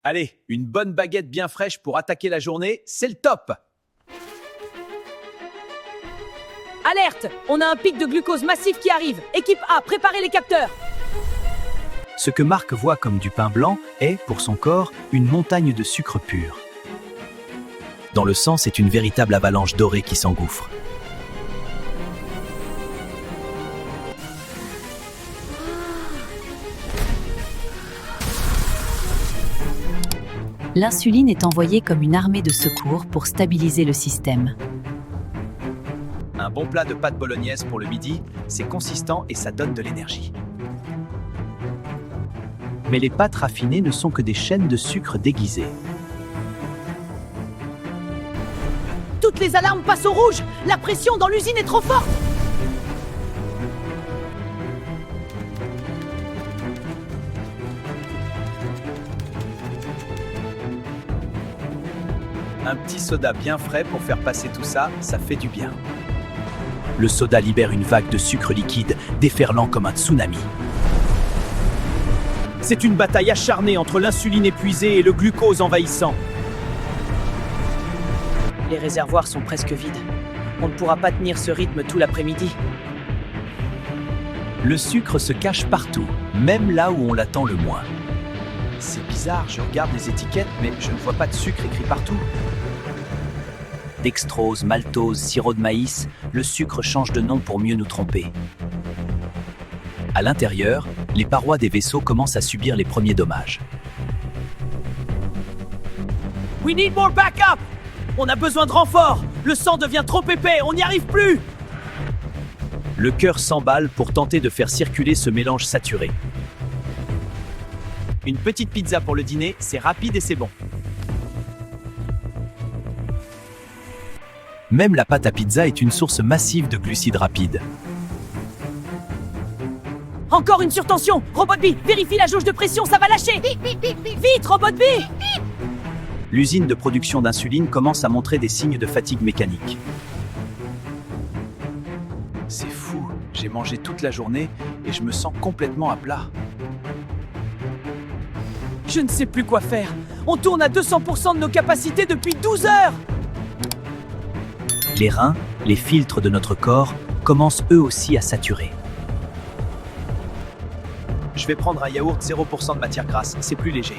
Allez, une bonne baguette bien fraîche pour attaquer la journée, c'est le top! Alerte! On a un pic de glucose massif qui arrive. Équipe A, préparez les capteurs. Ce que Marc voit comme du pain blanc est, pour son corps, une montagne de sucre pur. Dans le sang, c'est une véritable avalanche dorée qui s'engouffre. L'insuline est envoyée comme une armée de secours pour stabiliser le système. Un bon plat de pâtes bolognaise pour le midi, c'est consistant et ça donne de l'énergie. Mais les pâtes raffinées ne sont que des chaînes de sucre déguisées. Toutes les alarmes passent au rouge. La pression dans l'usine est trop forte. Un petit soda bien frais pour faire passer tout ça, ça fait du bien. Le soda libère une vague de sucre liquide, déferlant comme un tsunami. C'est une bataille acharnée entre l'insuline épuisée et le glucose envahissant. Les réservoirs sont presque vides. On ne pourra pas tenir ce rythme tout l'après-midi. Le sucre se cache partout, même là où on l'attend le moins. C'est bizarre, je regarde les étiquettes, mais je ne vois pas de sucre écrit partout. Dextrose, maltose, sirop de maïs, le sucre change de nom pour mieux nous tromper. À l'intérieur, les parois des vaisseaux commencent à subir les premiers dommages. We need more backup! On a besoin de renfort! Le sang devient trop épais, on n'y arrive plus! Le cœur s'emballe pour tenter de faire circuler ce mélange saturé. Une petite pizza pour le dîner, c'est rapide et c'est bon. Même la pâte à pizza est une source massive de glucides rapides. Encore une surtension! Robot B, vérifie la jauge de pression, ça va lâcher! Vite, Robot B! L'usine de production d'insuline commence à montrer des signes de fatigue mécanique. C'est fou, j'ai mangé toute la journée et je me sens complètement à plat. Je ne sais plus quoi faire. On tourne à 200% de nos capacités depuis 12 heures! Les reins, les filtres de notre corps, commencent eux aussi à saturer. Je vais prendre un yaourt 0% de matière grasse, c'est plus léger.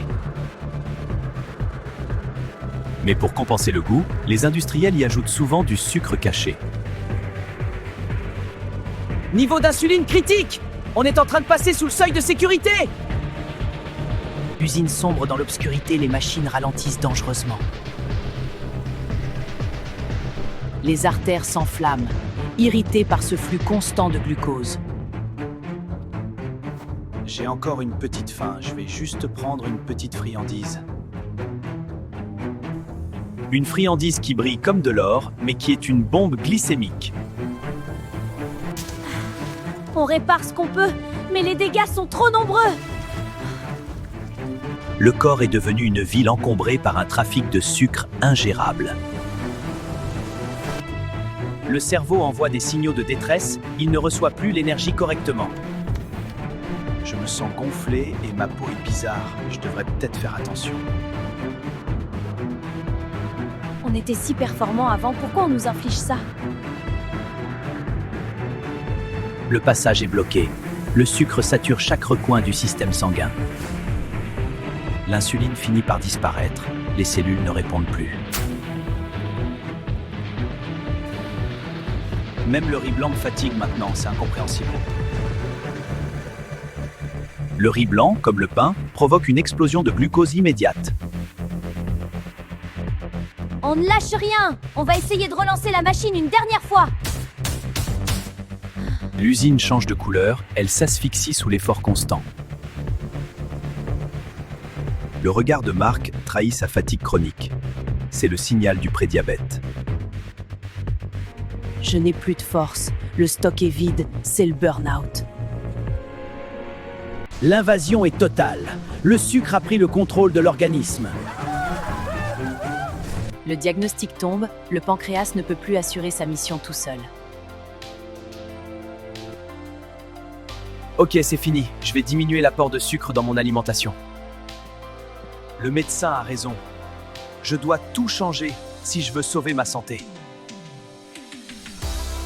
Mais pour compenser le goût, les industriels y ajoutent souvent du sucre caché. Niveau d'insuline critique! On est en train de passer sous le seuil de sécurité! Usine sombre dans l'obscurité, les machines ralentissent dangereusement. Les artères s'enflamment, irritées par ce flux constant de glucose. J'ai encore une petite faim, je vais juste prendre une petite friandise. Une friandise qui brille comme de l'or, mais qui est une bombe glycémique. On répare ce qu'on peut, mais les dégâts sont trop nombreux. Le corps est devenu une ville encombrée par un trafic de sucre ingérable. Le cerveau envoie des signaux de détresse, il ne reçoit plus l'énergie correctement. Je me sens gonflé et ma peau est bizarre, je devrais peut-être faire attention. On était si performants avant, pourquoi on nous inflige ça? Le passage est bloqué. Le sucre sature chaque recoin du système sanguin. L'insuline finit par disparaître. Les cellules ne répondent plus. Même le riz blanc me fatigue maintenant, c'est incompréhensible. Le riz blanc, comme le pain, provoque une explosion de glucose immédiate. On ne lâche rien. On va essayer de relancer la machine une dernière fois. L'usine change de couleur, elle s'asphyxie sous l'effort constant. Le regard de Marc trahit sa fatigue chronique. C'est le signal du prédiabète. Je n'ai plus de force. Le stock est vide, c'est le burn-out. L'invasion est totale. Le sucre a pris le contrôle de l'organisme. Le diagnostic tombe, le pancréas ne peut plus assurer sa mission tout seul. Ok, c'est fini. Je vais diminuer l'apport de sucre dans mon alimentation. Le médecin a raison. Je dois tout changer si je veux sauver ma santé.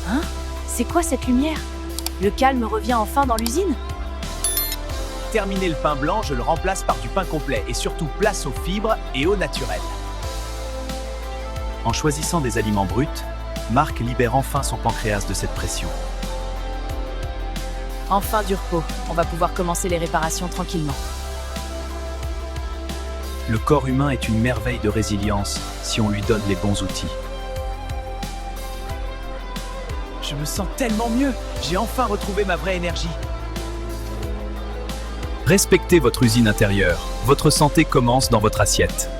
Hein? C'est quoi cette lumière? Le calme revient enfin dans l'usine? Terminé le pain blanc, je le remplace par du pain complet et surtout place aux fibres et au naturel. En choisissant des aliments bruts, Marc libère enfin son pancréas de cette pression. Enfin du repos. On va pouvoir commencer les réparations tranquillement. Le corps humain est une merveille de résilience si on lui donne les bons outils. Je me sens tellement mieux. J'ai enfin retrouvé ma vraie énergie. Respectez votre usine intérieure. Votre santé commence dans votre assiette.